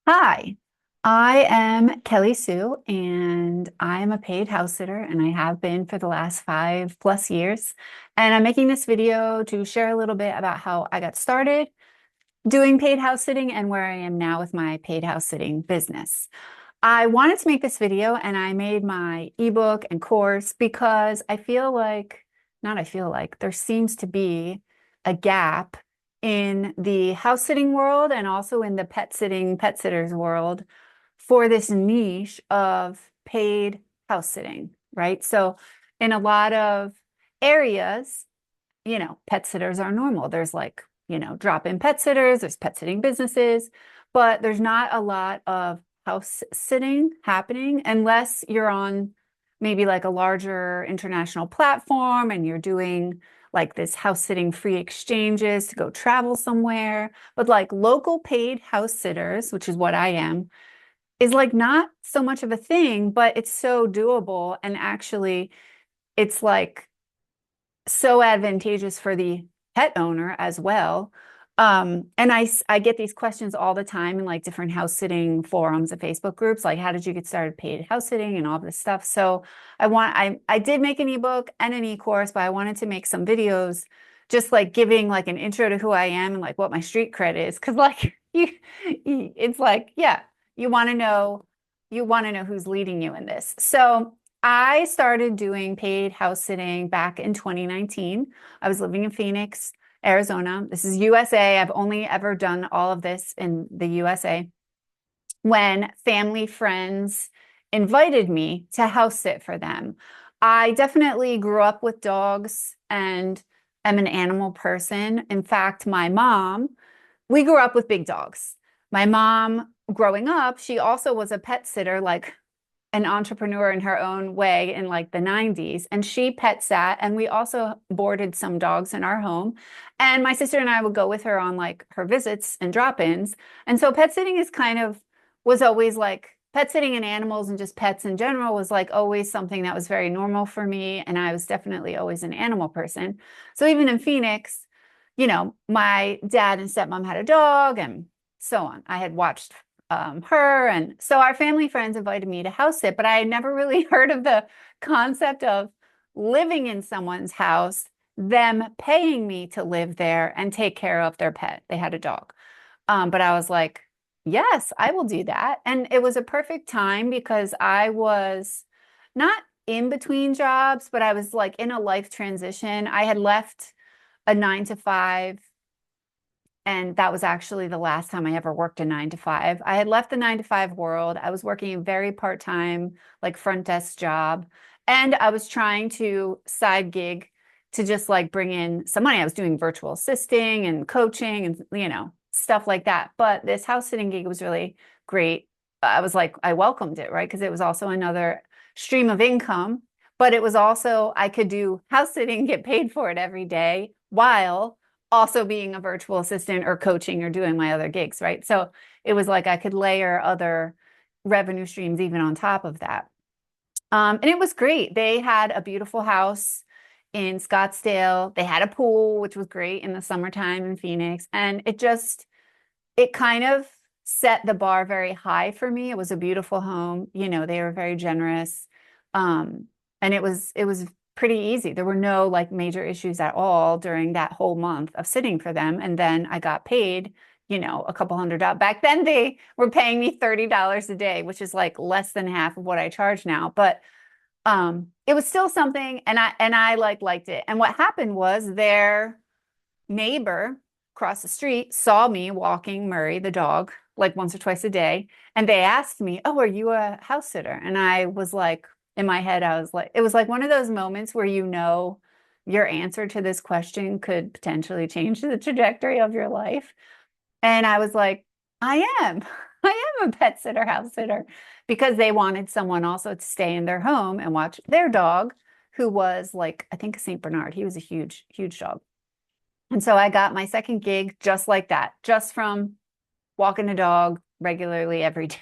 Hi, I am Kelly Sue, and I'm a paid house sitter, and I have been for the last 5+ years. And I'm making this video to share a little bit about how I got started doing paid house sitting and where I am now with my paid house sitting business. I wanted to make this video, and I made my ebook and course because not I feel like, there seems to be a gap in the house sitting world and also in the pet sitters world for this niche of paid house sitting, right? So in a lot of areas, pet sitters are normal. There's drop-in pet sitters, there's pet sitting businesses, but there's not a lot of house sitting happening unless you're on maybe like a larger international platform and you're doing like this house sitting free exchanges to go travel somewhere. But like local paid house sitters, which is what I am, is like not so much of a thing, but it's so doable. And actually, it's like so advantageous for the pet owner as well. And I get these questions all the time in like different house sitting forums and Facebook groups, like how did you get started paid house sitting and all this stuff. So I did make an ebook and an e-course, but I wanted to make some videos just like giving like an intro to who I am and like what my street cred is. Cause like it's like, yeah, you want to know, you want to know who's leading you in this. So I started doing paid house sitting back in 2019. I was living in Phoenix, Arizona. This is USA. I've only ever done all of this in the USA. When family friends invited me to house sit for them, I definitely grew up with dogs and am an animal person. In fact, we grew up with big dogs. My mom, growing up, she also was a pet sitter, like an entrepreneur in her own way in like the 90s, and she pet sat, and we also boarded some dogs in our home, and my sister and I would go with her on like her visits and drop-ins. And so pet sitting is kind of was always like pet sitting and animals and just pets in general was like always something that was very normal for me, and I was definitely always an animal person. So even in Phoenix, my dad and stepmom had a dog and so on. I had watched her. And so our family friends invited me to house sit, but I had never really heard of the concept of living in someone's house, them paying me to live there and take care of their pet. They had a dog. But I was like, yes, I will do that. And it was a perfect time because I was not in between jobs, but I was like in a life transition. I had left a 9 to 5, and that was actually the last time I ever worked a 9 to 5. I had left the 9 to 5 world. I was working a very part-time, like front desk job. And I was trying to side gig to just like bring in some money. I was doing virtual assisting and coaching and, stuff like that. But this house sitting gig was really great. I was like, I welcomed it, right? Because it was also another stream of income. But it was also, I could do house sitting, get paid for it every day while also being a virtual assistant or coaching or doing my other gigs, right? So it was like I could layer other revenue streams even on top of that. And it was great. They had a beautiful house in Scottsdale. They had a pool, which was great in the summertime in Phoenix. And it kind of set the bar very high for me. It was a beautiful home. They were very generous. And it was pretty easy. There were no like major issues at all during that whole month of sitting for them. And then I got paid, a couple $100. Back then they were paying me $30 a day, which is like less than half of what I charge now. But it was still something, and I like liked it. And what happened was their neighbor across the street saw me walking Murray, the dog, like once or twice a day. And they asked me, "Oh, are you a house sitter?" And I was like, in my head, I was like, it was like one of those moments where your answer to this question could potentially change the trajectory of your life. And I was like, I am. I am a pet sitter, house sitter, because they wanted someone also to stay in their home and watch their dog, who was like, I think a St. Bernard. He was a huge, huge dog. And so I got my second gig just like that, just from walking a dog regularly every day.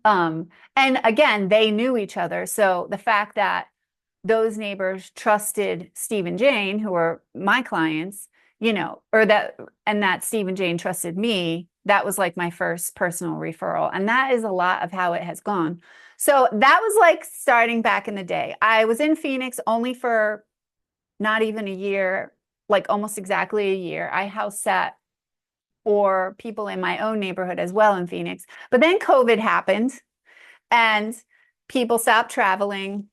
And again, they knew each other. So the fact that those neighbors trusted Steve and Jane, who were my clients, or that Steve and Jane trusted me. That was like my first personal referral. And that is a lot of how it has gone. So that was like starting back in the day. I was in Phoenix only for not even a year, like almost exactly a year. I house sat for people in my own neighborhood as well in Phoenix. But then COVID happened and people stopped traveling.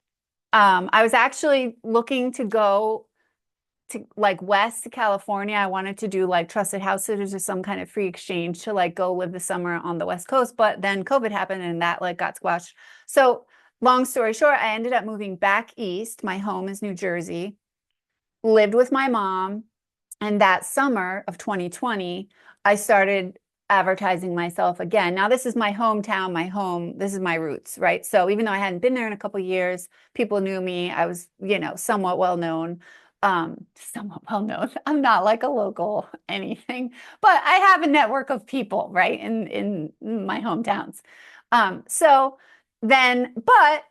I was actually looking to go to like west to California. I wanted to do like trusted house sitters or some kind of free exchange to like go live the summer on the West Coast. But then COVID happened and that like got squashed. So long story short, I ended up moving back east. My home is New Jersey, lived with my mom. And that summer of 2020, I started advertising myself again. Now, this is my hometown, my home. This is my roots, right? So even though I hadn't been there in a couple of years, people knew me. I was, somewhat well known. Somewhat well known. I'm not like a local anything, but I have a network of people, right, in my hometowns. So then, but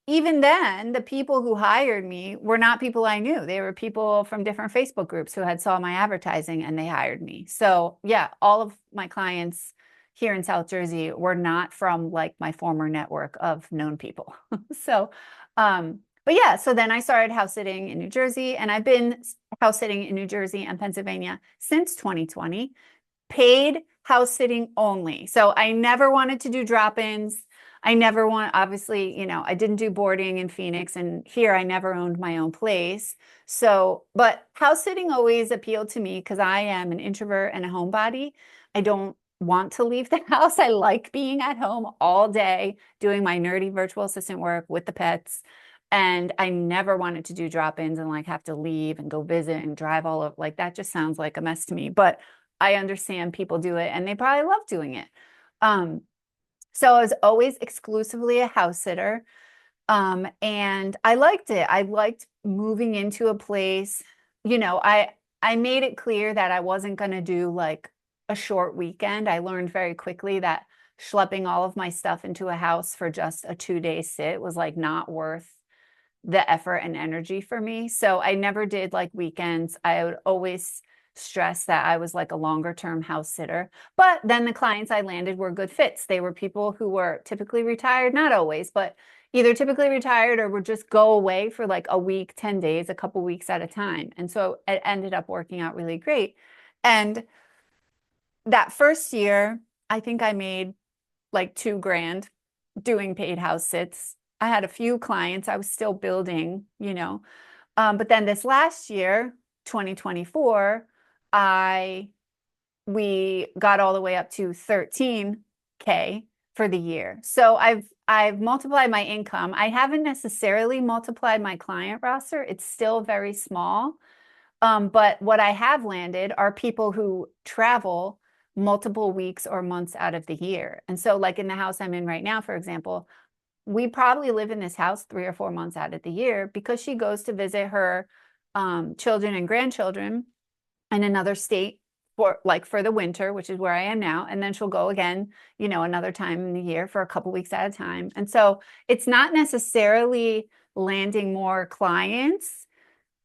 even then, the people who hired me were not people I knew. They were people from different Facebook groups who had saw my advertising and they hired me. So yeah, all of my clients here in South Jersey were not from like my former network of known people. So, but yeah, so then I started house sitting in New Jersey, and I've been house sitting in New Jersey and Pennsylvania since 2020, paid house sitting only. So I never wanted to do drop-ins. I never want, obviously, I didn't do boarding in Phoenix, and here I never owned my own place. So, but house sitting always appealed to me because I am an introvert and a homebody. I don't want to leave the house. I like being at home all day doing my nerdy virtual assistant work with the pets. And I never wanted to do drop-ins and like have to leave and go visit and drive all of like that just sounds like a mess to me. But I understand people do it and they probably love doing it. So I was always exclusively a house sitter. And I liked it. I liked moving into a place. I made it clear that I wasn't going to do like a short weekend. I learned very quickly that schlepping all of my stuff into a house for just a 2-day sit was like not worth the effort and energy for me. So I never did like weekends. I would always stress that I was like a longer term house sitter. But then the clients I landed were good fits. They were people who were typically retired, not always, but either typically retired or would just go away for like a week, 10 days, a couple weeks at a time. And so it ended up working out really great. And that first year, I think I made like 2 grand doing paid house sits. I had a few clients. I was still building, but then this last year, 2024, we got all the way up to 13K for the year. So I've multiplied my income. I haven't necessarily multiplied my client roster. It's still very small. But what I have landed are people who travel multiple weeks or months out of the year. And so like in the house I'm in right now, for example, we probably live in this house 3 or 4 months out of the year because she goes to visit her children and grandchildren in another state for the winter, which is where I am now. And then she'll go again, another time in the year for a couple weeks at a time. And so it's not necessarily landing more clients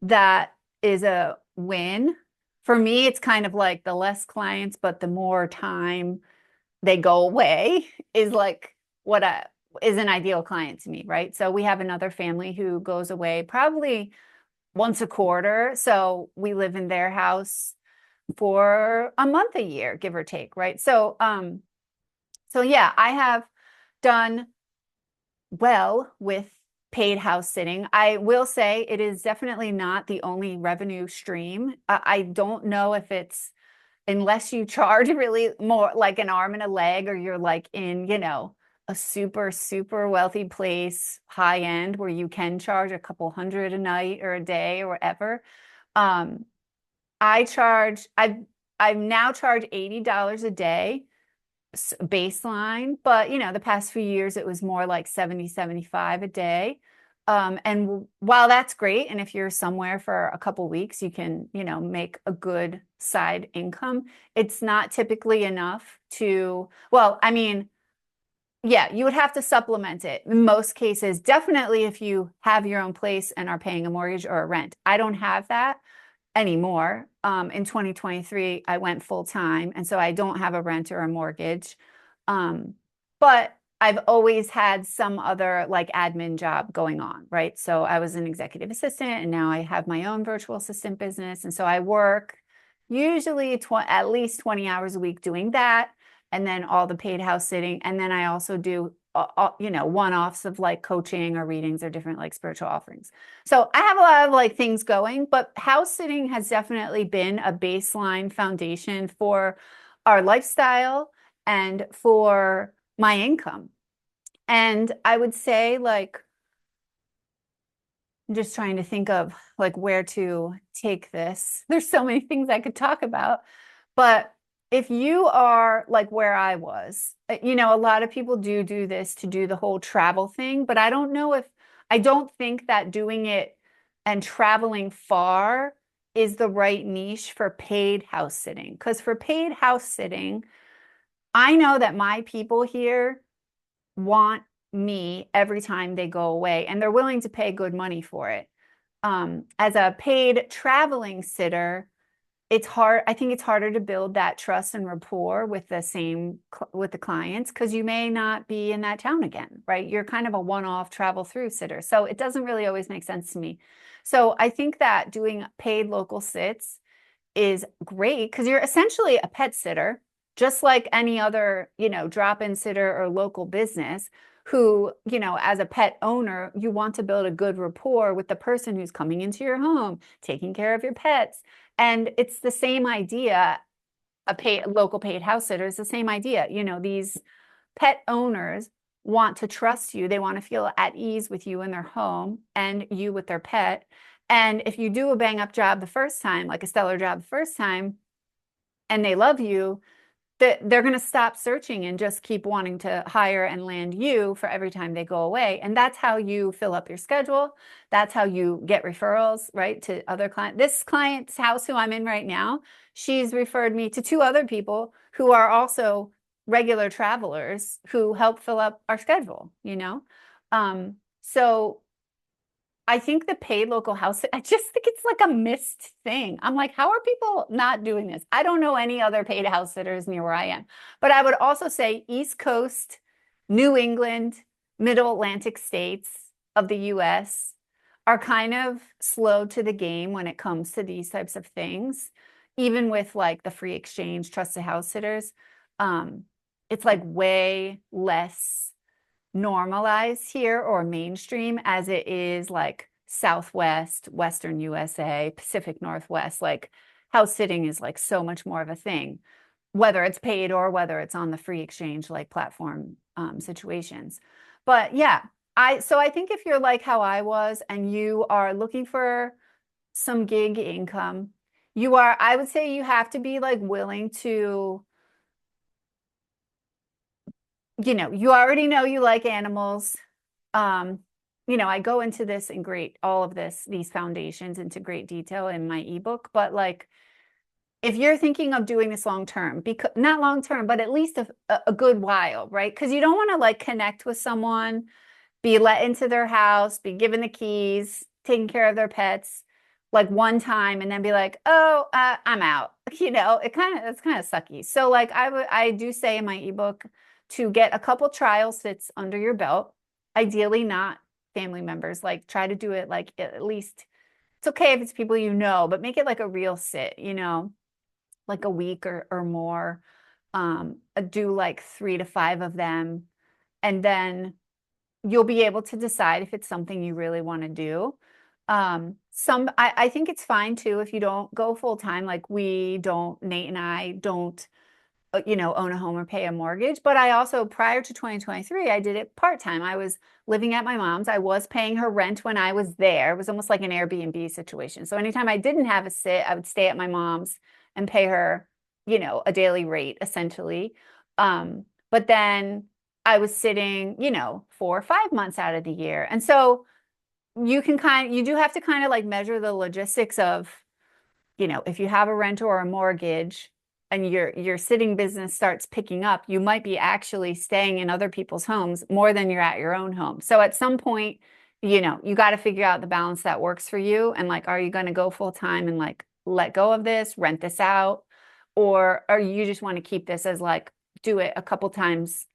that is a win. For me, it's kind of like the less clients, but the more time they go away is like what is an ideal client to me, right? So we have another family who goes away probably once a quarter. So we live in their house for a month a year, give or take, right? So yeah, I have done well with paid house sitting. I will say it is definitely not the only revenue stream. I don't know if it's unless you charge really more like an arm and a leg, or you're like in, a super, super wealthy place, high end, where you can charge a couple hundred a night or a day or whatever. I've now charged $80 a day baseline, but the past few years it was more like 70, 75 a day. And while that's great, and if you're somewhere for a couple weeks, you can, make a good side income, it's not typically enough to, well, I mean, yeah, you would have to supplement it in most cases. Definitely if you have your own place and are paying a mortgage or a rent. I don't have that. anymore. In 2023, I went full time, and so I don't have a rent or a mortgage. Um, but I've always had some other like admin job going on, right? So I was an executive assistant, and now I have my own virtual assistant business, and so I work usually at least 20 hours a week doing that, and then all the paid house sitting, and then I also do one-offs of like coaching or readings or different like spiritual offerings. So I have a lot of like things going, but house sitting has definitely been a baseline foundation for our lifestyle and for my income. And I would say like I'm just trying to think of like where to take this. There's so many things I could talk about, but if you are like where I was, a lot of people do this to do the whole travel thing, but I don't think that doing it and traveling far is the right niche for paid house sitting. Because for paid house sitting, I know that my people here want me every time they go away, and they're willing to pay good money for it. As a paid traveling sitter, it's hard. I think it's harder to build that trust and rapport with with the clients because you may not be in that town again, right? You're kind of a one-off travel through sitter. So it doesn't really always make sense to me. So I think that doing paid local sits is great because you're essentially a pet sitter, just like any other, drop-in sitter or local business who, as a pet owner, you want to build a good rapport with the person who's coming into your home, taking care of your pets. And it's the same idea, local paid house sitter is the same idea. These pet owners want to trust you. They want to feel at ease with you in their home and you with their pet. And if you do a bang up job the first time, like a stellar job the first time, and they love you, they're going to stop searching and just keep wanting to hire and land you for every time they go away. And that's how you fill up your schedule. That's how you get referrals, right, to other clients. This client's house who I'm in right now, she's referred me to two other people who are also regular travelers who help fill up our schedule. So I think the paid local house, I just think it's like a missed thing. I'm like, how are people not doing this? I don't know any other paid house sitters near where I am. But I would also say East Coast, New England, Middle Atlantic states of the US are kind of slow to the game when it comes to these types of things. Even with like the free exchange trusted house sitters, it's like way less normalized here or mainstream as it is like Southwest, Western USA, Pacific Northwest. Like house sitting is like so much more of a thing, whether it's paid or whether it's on the free exchange like platform situations. But yeah, I think if you're like how I was and you are looking for some gig income, I would say you have to be like willing to you already know you like animals. Um, I go into this in all of these foundations into great detail in my ebook, but like if you're thinking of doing this long term, because not long term, but at least a good while, right? Because you don't want to like connect with someone, be let into their house, be given the keys, taking care of their pets like one time and then be like, oh, I'm out. It's kind of sucky. So like I do say in my ebook to get a couple trial sits under your belt, ideally not family members. Like try to do it like at least it's okay if it's people but make it like a real sit, like a week or more. Do like 3 to 5 of them, and then you'll be able to decide if it's something you really want to do. I think it's fine too if you don't go full time. Like Nate and I don't own a home or pay a mortgage. But I also, prior to 2023, I did it part-time. I was living at my mom's. I was paying her rent when I was there. It was almost like an Airbnb situation. So anytime I didn't have a sit, I would stay at my mom's and pay her, a daily rate essentially. But then I was sitting, 4 or 5 months out of the year. And so you do have to kind of like measure the logistics of, if you have a rent or a mortgage and your sitting business starts picking up, you might be actually staying in other people's homes more than you're at your own home. So at some point, you got to figure out the balance that works for you. And like, are you going to go full time and like let go of this, rent this out, or you just want to keep this as like do it a couple times,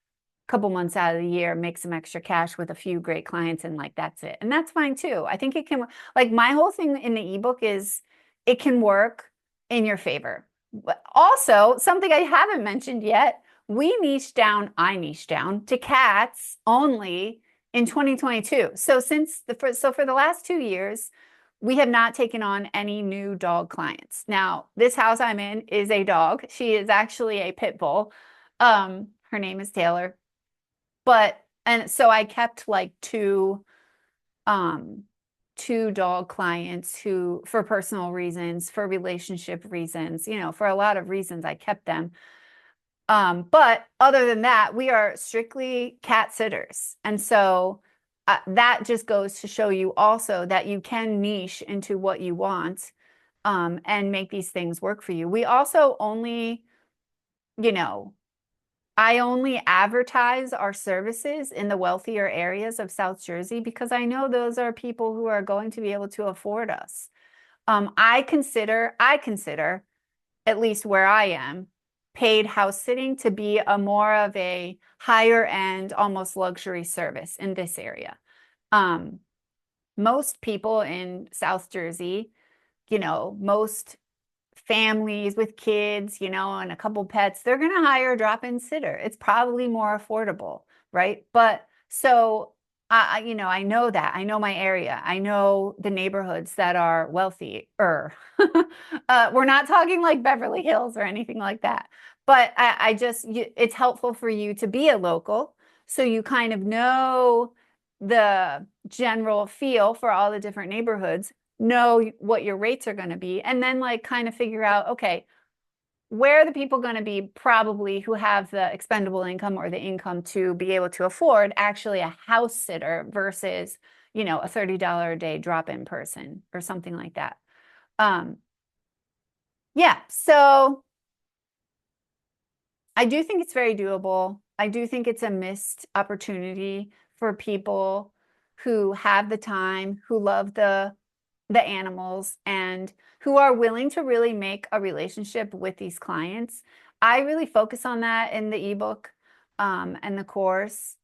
couple months out of the year, make some extra cash with a few great clients, and like that's it. And that's fine too. I think it can, like my whole thing in the ebook is it can work in your favor. But also, something I haven't mentioned yet, I niche down to cats only in 2022. So for the last 2 years, we have not taken on any new dog clients. Now, this house I'm in is a dog. She is actually a pit bull. Her name is Taylor. But and so I kept like um two dog clients who for personal reasons, for relationship reasons, for a lot of reasons I kept them. But other than that, we are strictly cat sitters. And so that just goes to show you also that you can niche into what you want, and make these things work for you. We also only, you know, I only advertise our services in the wealthier areas of South Jersey because I know those are people who are going to be able to afford us. I consider, at least where I am, paid house sitting to be a more of a higher end, almost luxury service in this area. Um, Most people in South Jersey, most families with kids, and a couple pets, they're going to hire a drop-in sitter. It's probably more affordable, right? But so I know that. I know my area. I know the neighborhoods that are wealthy. We're not talking like Beverly Hills or anything like that. But it's helpful for you to be a local, so you kind of know the general feel for all the different neighborhoods, know what your rates are going to be, and then like kind of figure out, okay, where are the people going to be probably who have the expendable income or the income to be able to afford actually a house sitter versus, a $30 a day drop-in person or something like that. Yeah, so I do think it's very doable. I do think it's a missed opportunity for people who have the time, who love the animals, and who are willing to really make a relationship with these clients. I really focus on that in the ebook, and the course.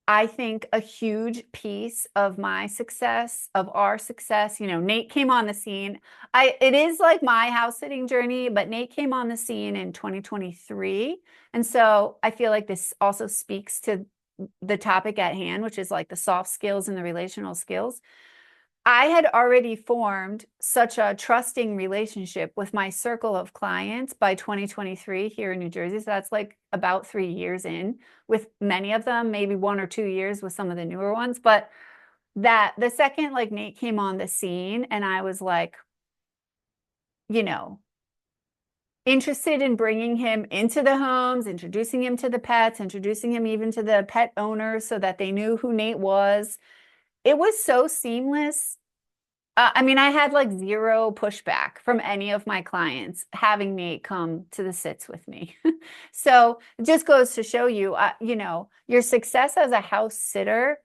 I think a huge piece of my success, of our success, Nate came on the scene. It is like my house sitting journey, but Nate came on the scene in 2023. And so I feel like this also speaks to the topic at hand, which is like the soft skills and the relational skills. I had already formed such a trusting relationship with my circle of clients by 2023 here in New Jersey. So that's like about 3 years in, with many of them, maybe 1 or 2 years with some of the newer ones. But that the second like Nate came on the scene and I was like, you know, interested in bringing him into the homes, introducing him to the pets, introducing him even to the pet owners so that they knew who Nate was. It was so seamless. I mean, I had like zero pushback from any of my clients having me come to the sits with me. So it just goes to show you, your success as a house sitter.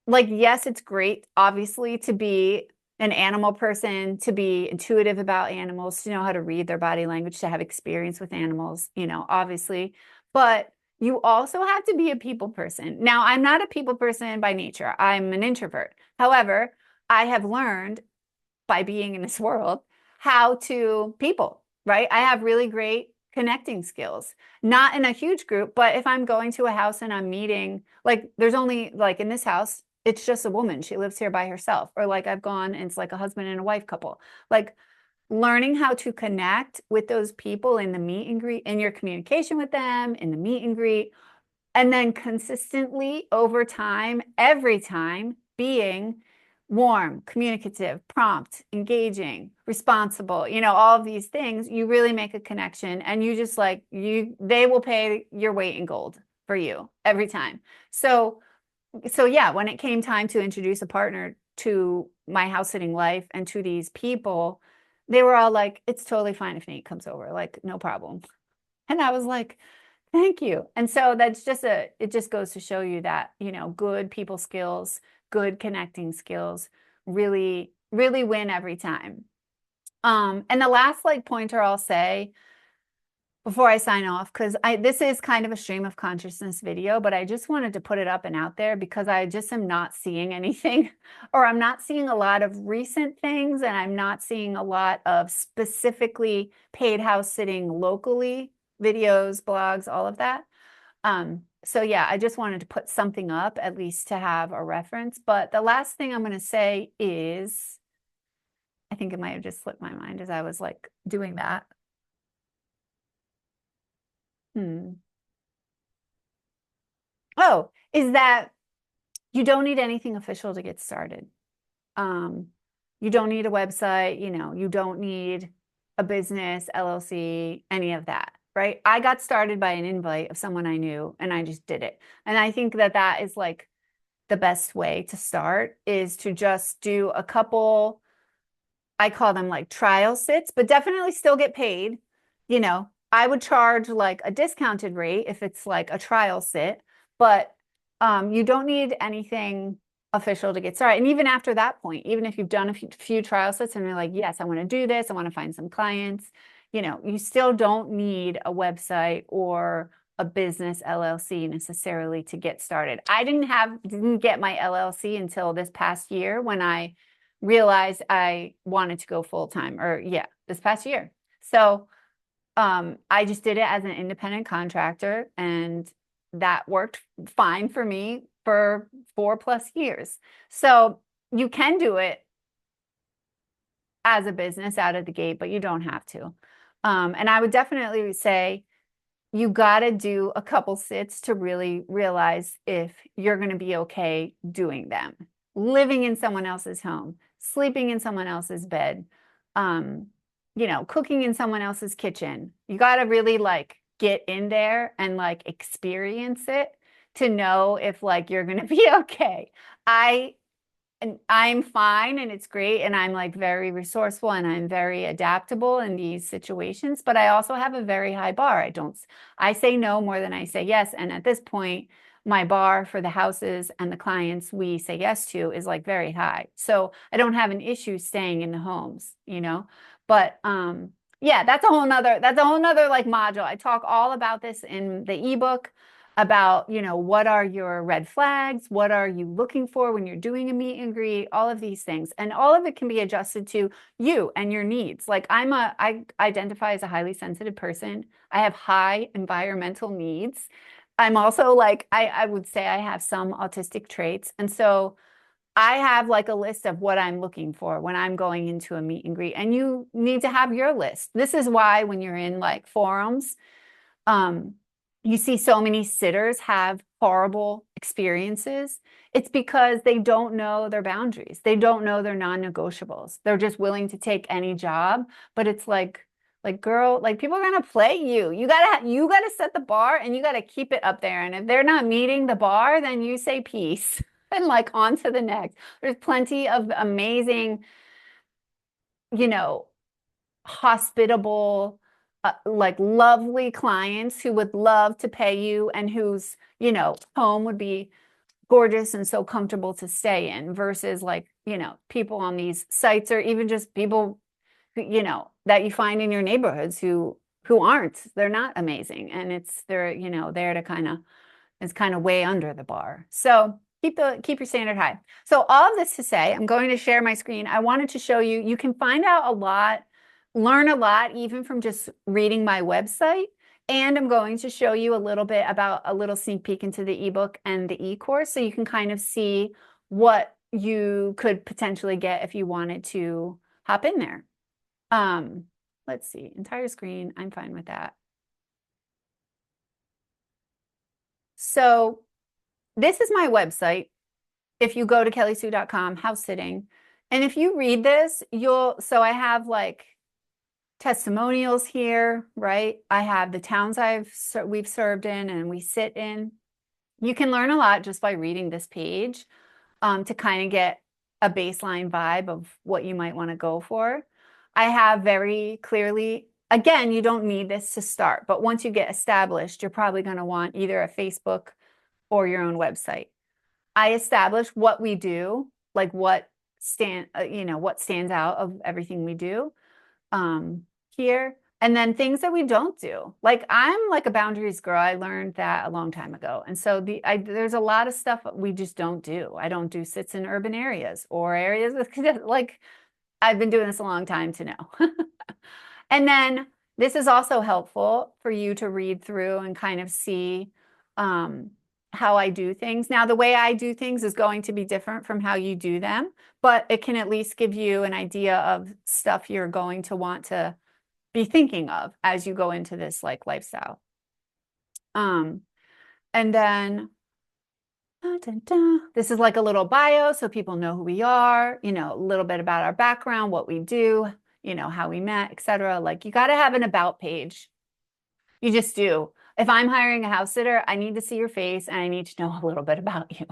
Like, yes, it's great, obviously, to be an animal person, to be intuitive about animals, to know how to read their body language, to have experience with animals, obviously. But you also have to be a people person. Now, I'm not a people person by nature. I'm an introvert. However, I have learned by being in this world how to people, right? I have really great connecting skills, not in a huge group, but if I'm going to a house and I'm meeting, like there's only like in this house, it's just a woman. She lives here by herself. Or like I've gone and it's like a husband and a wife couple. Like learning how to connect with those people in the meet and greet, in your communication with them, in the meet and greet, and then consistently over time, every time being warm, communicative, prompt, engaging, responsible, all of these things, you really make a connection, and you just like they will pay your weight in gold for you every time. So yeah, when it came time to introduce a partner to my house sitting life and to these people, they were all like, it's totally fine if Nate comes over, like no problem. And I was like, thank you. And so it just goes to show you that, good people skills, good connecting skills really, really win every time. And the last like pointer I'll say before I sign off, because I this is kind of a stream of consciousness video, but I just wanted to put it up and out there because I just am not seeing anything, or I'm not seeing a lot of recent things, and I'm not seeing a lot of specifically paid house sitting locally videos, blogs, all of that. So yeah, I just wanted to put something up at least to have a reference. But the last thing I'm going to say is, I think it might have just slipped my mind as I was like doing that. Hmm. Oh, is that you don't need anything official to get started. Um, you don't need a website, you don't need a business, LLC, any of that, right? I got started by an invite of someone I knew and I just did it. And I think that that is like the best way to start is to just do a couple, I call them like trial sits, but definitely still get paid. I would charge like a discounted rate if it's like a trial sit, but you don't need anything official to get started. And even after that point, even if you've done a few trial sits and you're like, yes, I want to do this, I want to find some clients, you still don't need a website or a business LLC necessarily to get started. I didn't get my LLC until this past year when I realized I wanted to go full time, or yeah, this past year. So I just did it as an independent contractor, and that worked fine for me for 4+ years. So you can do it as a business out of the gate, but you don't have to. And I would definitely say you got to do a couple sits to really realize if you're going to be okay doing them. Living in someone else's home, sleeping in someone else's bed, um, cooking in someone else's kitchen. You got to really like get in there and like experience it to know if like you're going to be okay. I and I'm fine and it's great and I'm like very resourceful and I'm very adaptable in these situations, but I also have a very high bar. I say no more than I say yes. And at this point, my bar for the houses and the clients we say yes to is like very high. So I don't have an issue staying in the homes. But yeah, that's a whole nother like module. I talk all about this in the ebook about, what are your red flags? What are you looking for when you're doing a meet and greet? All of these things. And all of it can be adjusted to you and your needs. Like I identify as a highly sensitive person. I have high environmental needs. I'm also like, I would say I have some autistic traits. And so I have like a list of what I'm looking for when I'm going into a meet and greet. And you need to have your list. This is why when you're in like forums, um, you see so many sitters have horrible experiences. It's because they don't know their boundaries. They don't know their non-negotiables. They're just willing to take any job, but it's like girl, like people are gonna play you. You gotta set the bar and you gotta keep it up there. And if they're not meeting the bar, then you say peace and like on to the next. There's plenty of amazing, you know, hospitable, like lovely clients who would love to pay you and whose, home would be gorgeous and so comfortable to stay in versus like, people on these sites or even just people, that you find in your neighborhoods who aren't, they're not amazing. And they're, there to is kind of way under the bar. So keep your standard high. So all of this to say, I'm going to share my screen. I wanted to show you, you can find out a lot, learn a lot, even from just reading my website. And I'm going to show you a little bit about a little sneak peek into the ebook and the e-course so you can kind of see what you could potentially get if you wanted to hop in there. Let's see, entire screen, I'm fine with that. So this is my website. If you go to kellysue.com, house sitting, and if you read this, so I have like testimonials here, right? I have the towns we've served in and we sit in. You can learn a lot just by reading this page to kind of get a baseline vibe of what you might want to go for. I have very clearly, again, you don't need this to start, but once you get established, you're probably going to want either a Facebook or your own website. I establish what we do, like what stands out of everything we do. here. And then things that we don't do. Like I'm like a boundaries girl. I learned that a long time ago. And so there's a lot of stuff we just don't do. I don't do sits in urban areas or areas with like I've been doing this a long time to know. And then this is also helpful for you to read through and kind of see how I do things. Now, the way I do things is going to be different from how you do them, but it can at least give you an idea of stuff you're going to want to be thinking of as you go into this like lifestyle. And then this is like a little bio so people know who we are, you know, a little bit about our background, what we do, you know, how we met, etc. Like you got to have an about page. You just do. If I'm hiring a house sitter, I need to see your face and I need to know a little bit about you.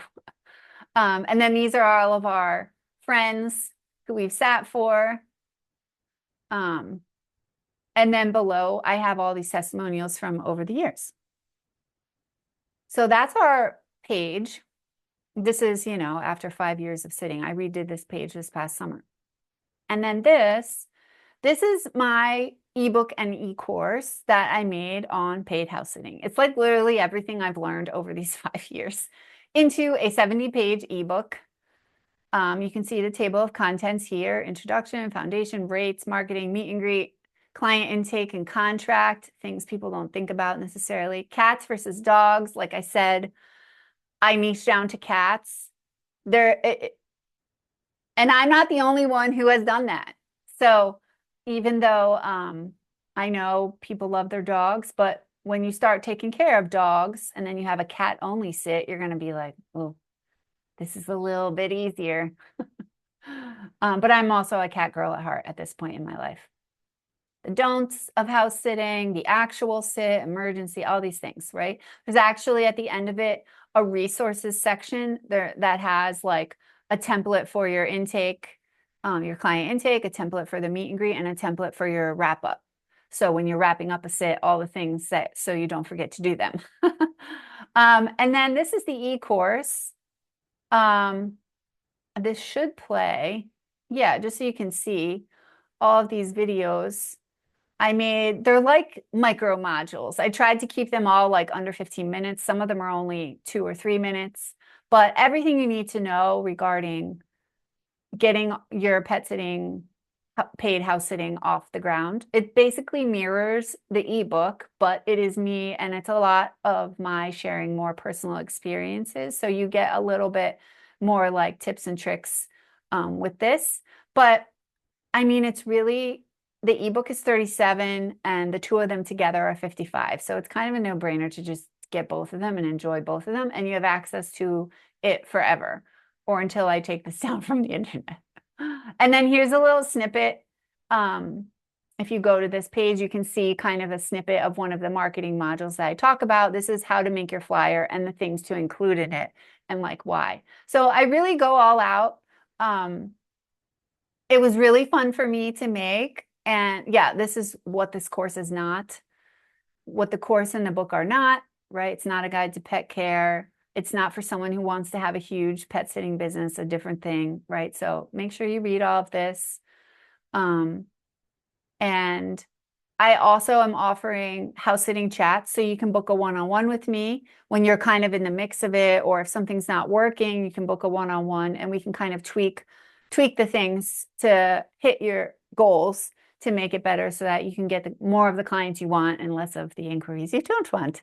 And then these are all of our friends who we've sat for. And then below, I have all these testimonials from over the years. So that's our page. This is, you know, after 5 years of sitting. I redid this page this past summer. And then this is my ebook and e-course that I made on paid house sitting. It's like literally everything I've learned over these 5 years into a 70-page ebook. You can see the table of contents here: introduction, foundation, rates, marketing, meet and greet, client intake and contract, things people don't think about necessarily. Cats versus dogs. Like I said, I niche down to cats. And I'm not the only one who has done that. So even though I know people love their dogs, but when you start taking care of dogs and then you have a cat only sit, you're going to be like, oh, this is a little bit easier. But I'm also a cat girl at heart at this point in my life. The don'ts of house sitting, the actual sit, emergency, all these things, right? There's actually at the end of it a resources section there that has like a template for your intake, your client intake, a template for the meet and greet, and a template for your wrap up. So when you're wrapping up a sit, all the things that so you don't forget to do them. And then this is the e-course. This should play, yeah, just so you can see all of these videos they're like micro modules. I tried to keep them all like under 15 minutes. Some of them are only 2 or 3 minutes, but everything you need to know regarding getting your pet sitting, paid house sitting off the ground. It basically mirrors the ebook, but it is me and it's a lot of my sharing more personal experiences. So you get a little bit more like tips and tricks with this. But I mean, it's really, the ebook is 37 and the two of them together are 55. So it's kind of a no-brainer to just get both of them and enjoy both of them. And you have access to it forever or until I take this down from the internet. And then here's a little snippet. If you go to this page, you can see kind of a snippet of one of the marketing modules that I talk about. This is how to make your flyer and the things to include in it and like why. So I really go all out. It was really fun for me to make. And yeah, this is what this course is not. What the course and the book are not, right? It's not a guide to pet care. It's not for someone who wants to have a huge pet sitting business, a different thing, right? So make sure you read all of this. And I also am offering house sitting chats. So you can book a one-on-one with me when you're kind of in the mix of it, or if something's not working, you can book a one-on-one and we can kind of tweak the things to hit your goals to make it better so that you can get more of the clients you want and less of the inquiries you don't want.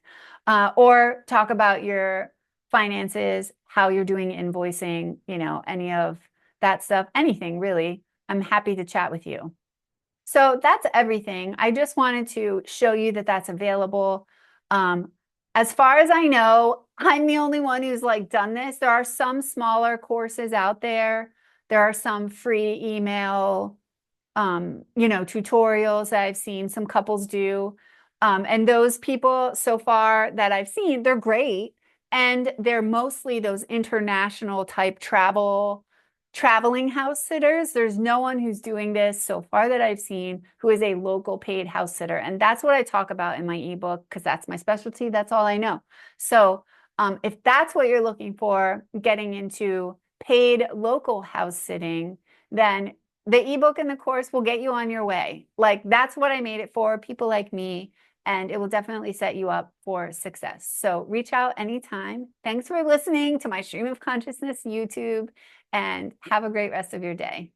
Or talk about your finances, how you're doing invoicing, you know, any of that stuff, anything really. I'm happy to chat with you. So that's everything. I just wanted to show you that that's available. As far as I know, I'm the only one who's like done this. There are some smaller courses out there. There are some free email, you know, tutorials that I've seen some couples do. And those people so far that I've seen, they're great. And they're mostly those international type traveling house sitters. There's no one who's doing this so far that I've seen who is a local paid house sitter. And that's what I talk about in my ebook because that's my specialty. That's all I know. So if that's what you're looking for, getting into paid local house sitting, then The ebook and the course will get you on your way. Like that's what I made it for, people like me, and it will definitely set you up for success. So reach out anytime. Thanks for listening to my Stream of Consciousness YouTube, and have a great rest of your day.